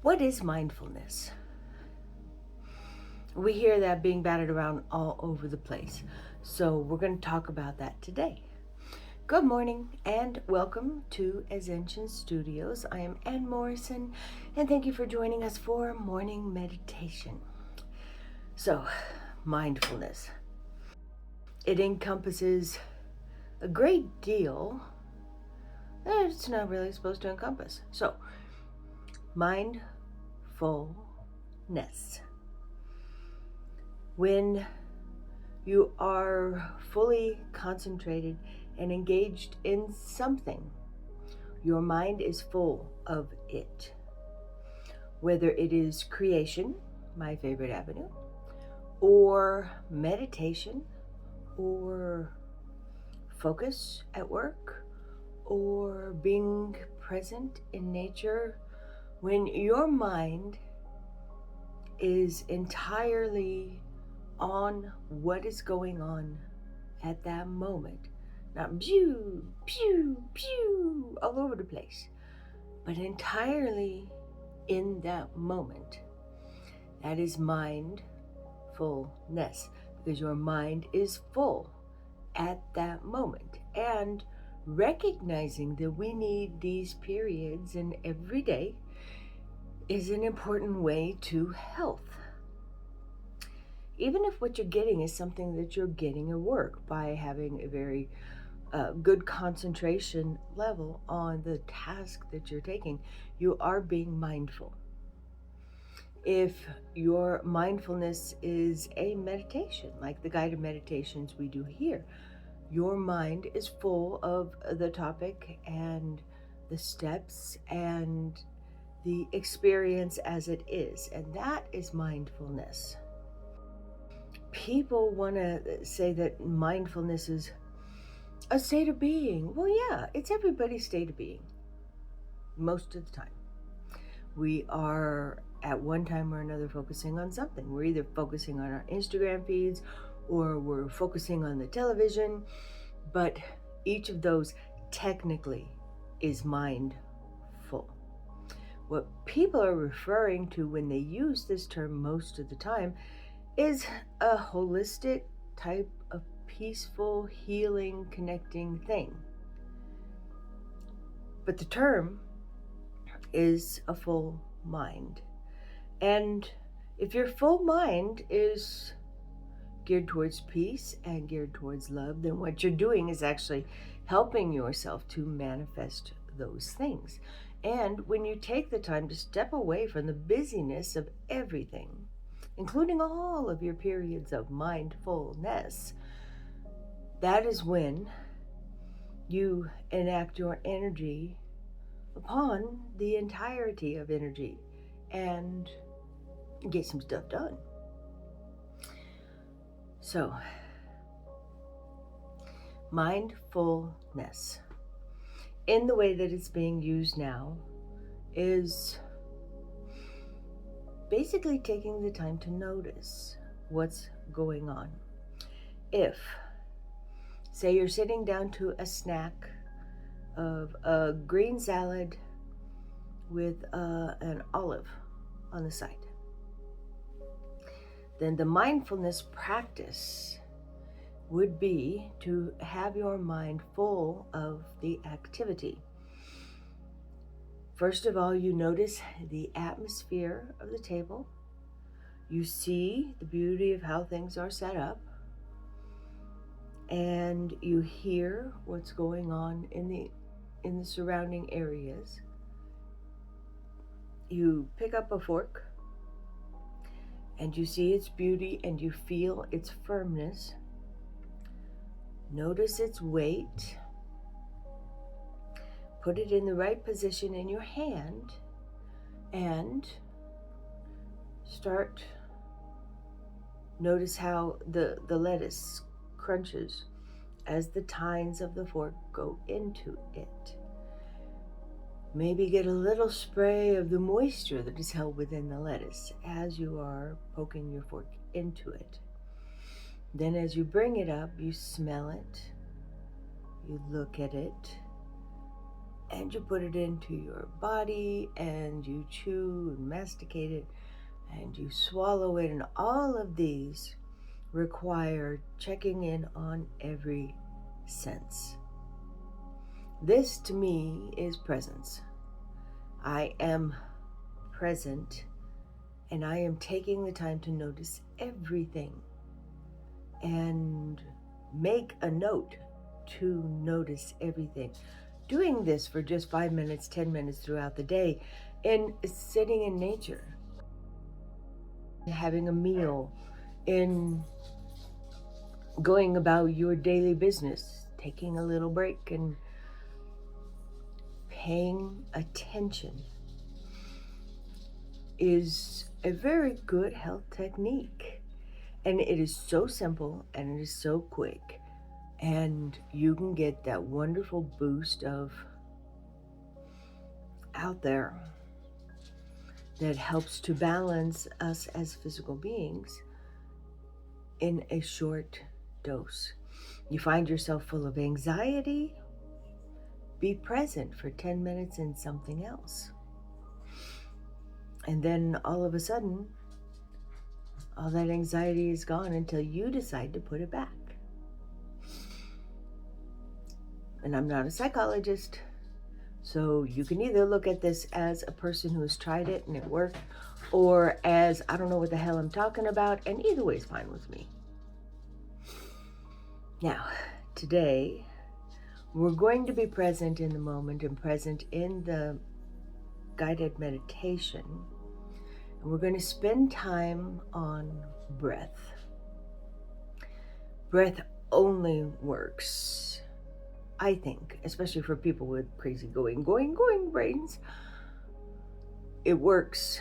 What is mindfulness? We hear that being batted around all over the place. So we're going to talk about that today. Good morning and welcome to Ahzhension Studios. I am Ann Morrison and thank you for joining us for morning meditation. So, mindfulness. It encompasses a great deal that it's not really supposed to encompass. So, mindfulness. When you are fully concentrated and engaged in something, your mind is full of it. Whether it is creation, my favorite avenue, or meditation, or focus at work, or being present in nature, when your mind is entirely on what is going on at that moment, not pew, pew, pew, all over the place, but entirely in that moment. That is mindfulness, because your mind is full at that moment. And recognizing that we need these periods in every day is an important way to health. Even if what you're getting is something that you're getting at work by having a very good concentration level on the task that you're taking, you are being mindful. If your mindfulness is a meditation, like the guided meditations we do here, your mind is full of the topic and the steps and the experience as it is, and that is mindfulness. People want to say that mindfulness is a state of being. Well, yeah, it's everybody's state of being. Most of the time. We are at one time or another focusing on something. We're either focusing on our Instagram feeds or we're focusing on the television, but each of those technically is mindful. What people are referring to when they use this term most of the time is a holistic type of peaceful, healing, connecting thing. But the term is a full mind. And if your full mind is geared towards peace and geared towards love, then what you're doing is actually helping yourself to manifest those things. And when you take the time to step away from the busyness of everything, including all of your periods of mindfulness, that is when you enact your energy upon the entirety of energy and get some stuff done. So, mindfulness, in the way that it's being used now, is basically taking the time to notice what's going on. If, say, you're sitting down to a snack of a green salad with an olive on the side, then the mindfulness practice would be to have your mind full of the activity. First of all, you notice the atmosphere of the table. You see the beauty of how things are set up. And you hear what's going on in the surrounding areas. You pick up a fork and you see its beauty and you feel its firmness. Notice its weight. Put it in the right position in your hand and notice how the lettuce crunches as the tines of the fork go into it. Maybe get a little spray of the moisture that is held within the lettuce as you are poking your fork into it. Then as you bring it up, you smell it, you look at it, and you put it into your body and you chew and masticate it and you swallow it. And all of these require checking in on every sense. This to me is presence. I am present and I am taking the time to notice everything and make a note to notice everything. Doing this for just 5 minutes, 10 minutes throughout the day, and sitting in nature, having a meal, in going about your daily business, taking a little break and paying attention is a very good health technique. And it is so simple and it is so quick. And you can get that wonderful boost of out there that helps to balance us as physical beings in a short dose. You find yourself full of anxiety, be present for 10 minutes in something else. And then all of a sudden, all that anxiety is gone until you decide to put it back. And I'm not a psychologist, so you can either look at this as a person who has tried it and it worked, or as I don't know what the hell I'm talking about, and either way is fine with me. Now, today, we're going to be present in the moment and present in the guided meditation. And we're going to spend time on breath. Breath only works, I think, especially for people with crazy going brains. It works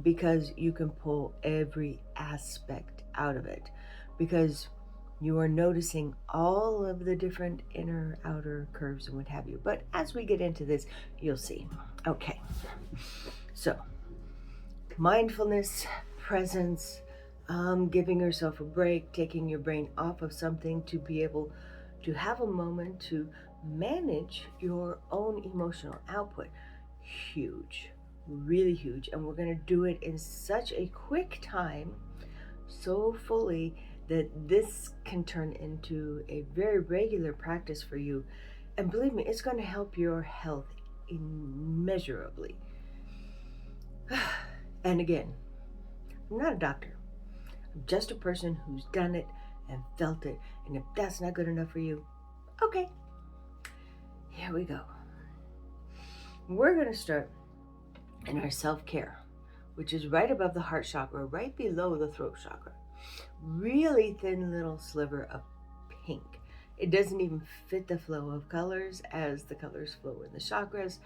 because you can pull every aspect out of it, because you are noticing all of the different inner, outer curves and what have you. But as we get into this, you'll see. Okay, so mindfulness, presence, giving yourself a break, taking your brain off of something to be able to have a moment to manage your own emotional output. Huge, really huge. And we're going to do it in such a quick time, so fully, that this can turn into a very regular practice for you. And believe me, it's going to help your health immeasurably. And again, I'm not a doctor. I'm just a person who's done it and felt it. And if that's not good enough for you, okay, here we go. We're going to start in our self-care, which is right above the heart chakra, right below the throat chakra. Really thin little sliver of pink. It doesn't even fit the flow of colors as the colors flow in the chakras.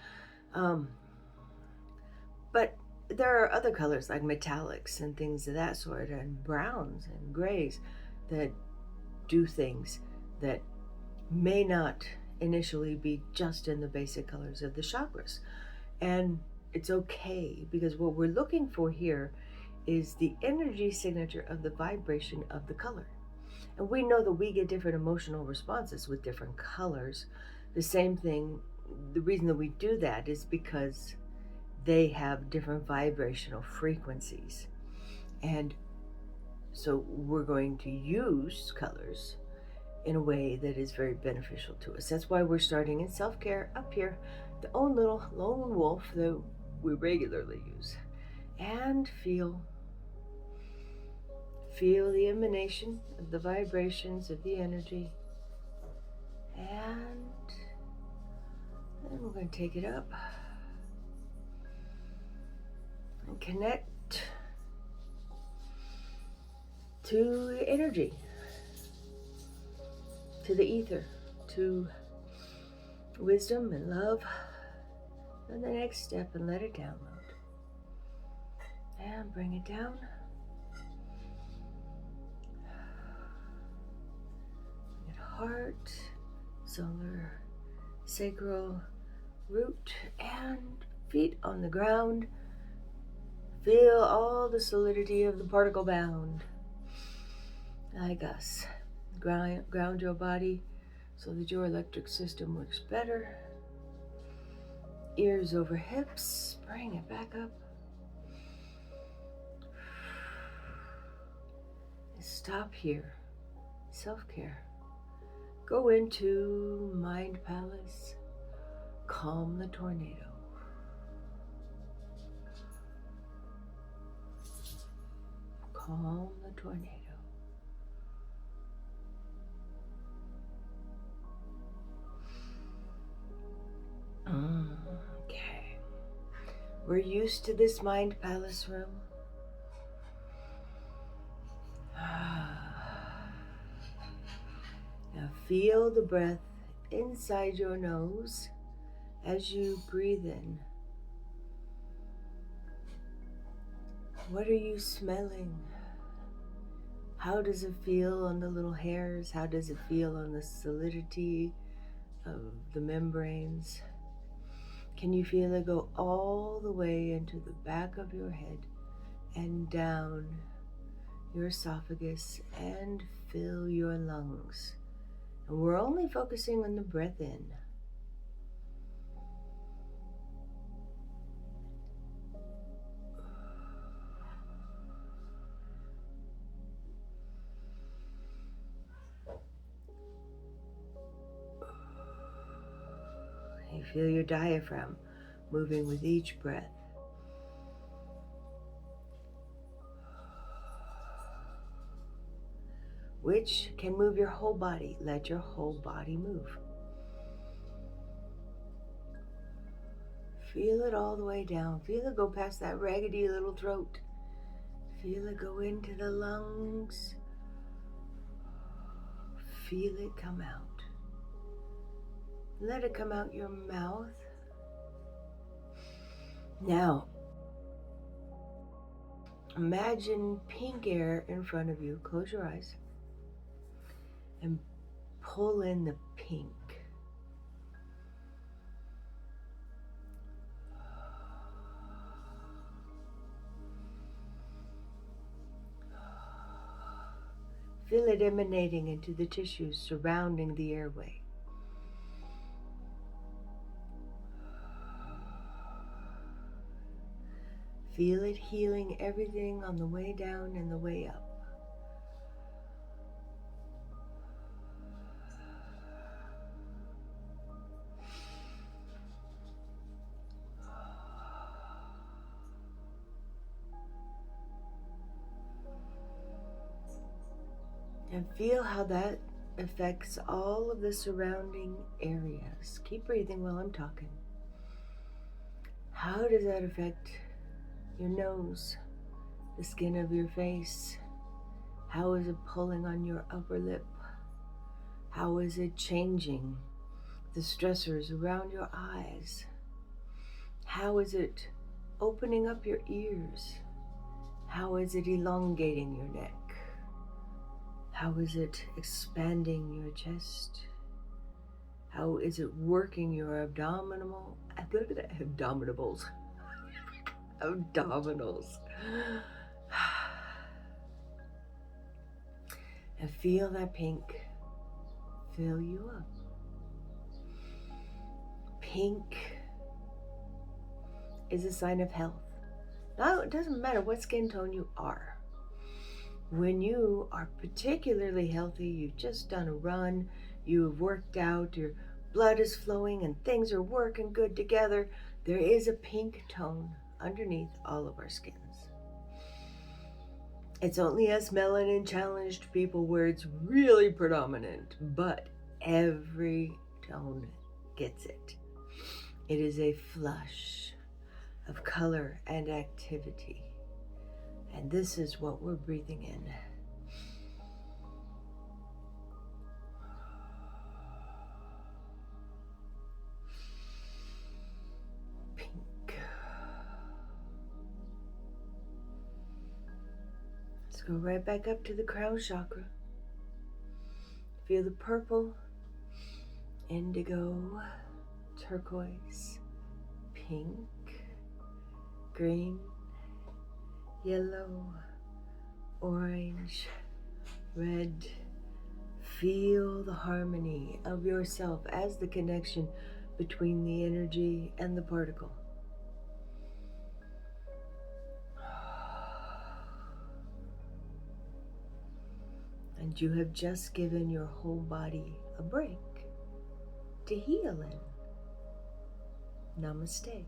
But there are other colors like metallics and things of that sort, and browns and grays that do things that may not initially be just in the basic colors of the chakras. And it's okay, because what we're looking for here is the energy signature of the vibration of the color. And we know that we get different emotional responses with different colors. The same thing, the reason that we do that is because they have different vibrational frequencies. And so we're going to use colors in a way that is very beneficial to us. That's why we're starting in self-care up here, the own little lone wolf that we regularly use. And feel the emanation of the vibrations of the energy. And then we're going to take it up and connect to energy, to the ether, to wisdom and love. And the next step, and let it download. And bring it down. Heart, solar, sacral, root, and feet on the ground. Feel all the solidity of the particle bound, like us. Ground your body so that your electric system works better. Ears over hips, bring it back up. Stop here. Self-care. Go into Mind Palace. Calm the tornado. Calm the tornado. Okay. We're used to this Mind Palace room. Now feel the breath inside your nose as you breathe in. What are you smelling? How does it feel on the little hairs? How does it feel on the solidity of the membranes? Can you feel it go all the way into the back of your head and down your esophagus and fill your lungs? And we're only focusing on the breath in. You feel your diaphragm moving with each breath. Which can move your whole body. Let your whole body move. Feel it all the way down. Feel it go past that raggedy little throat. Feel it go into the lungs. Feel it come out. Let it come out your mouth. Now, imagine pink air in front of you. Close your eyes and pull in the pink. Feel it emanating into the tissues surrounding the airway. Feel it healing everything on the way down and the way up. And feel how that affects all of the surrounding areas. Keep breathing while I'm talking. How does that affect your nose, the skin of your face? How is it pulling on your upper lip? How is it changing the stressors around your eyes? How is it opening up your ears? How is it elongating your neck? How is it expanding your chest? How is it working your abdominals? Abdominals. And feel that pink fill you up. Pink is a sign of health. Now, it doesn't matter what skin tone you are. When you are particularly healthy, you've just done a run, you've worked out, your blood is flowing and things are working good together, there is a pink tone underneath all of our skins. It's only us melanin challenged people where it's really predominant, but every tone gets it. It is a flush of color and activity. And this is what we're breathing in. Pink. Let's go right back up to the crown chakra. Feel the purple, indigo, turquoise, pink, green, yellow, orange, red. Feel the harmony of yourself as the connection between the energy and the particle. And you have just given your whole body a break to heal in. Namaste.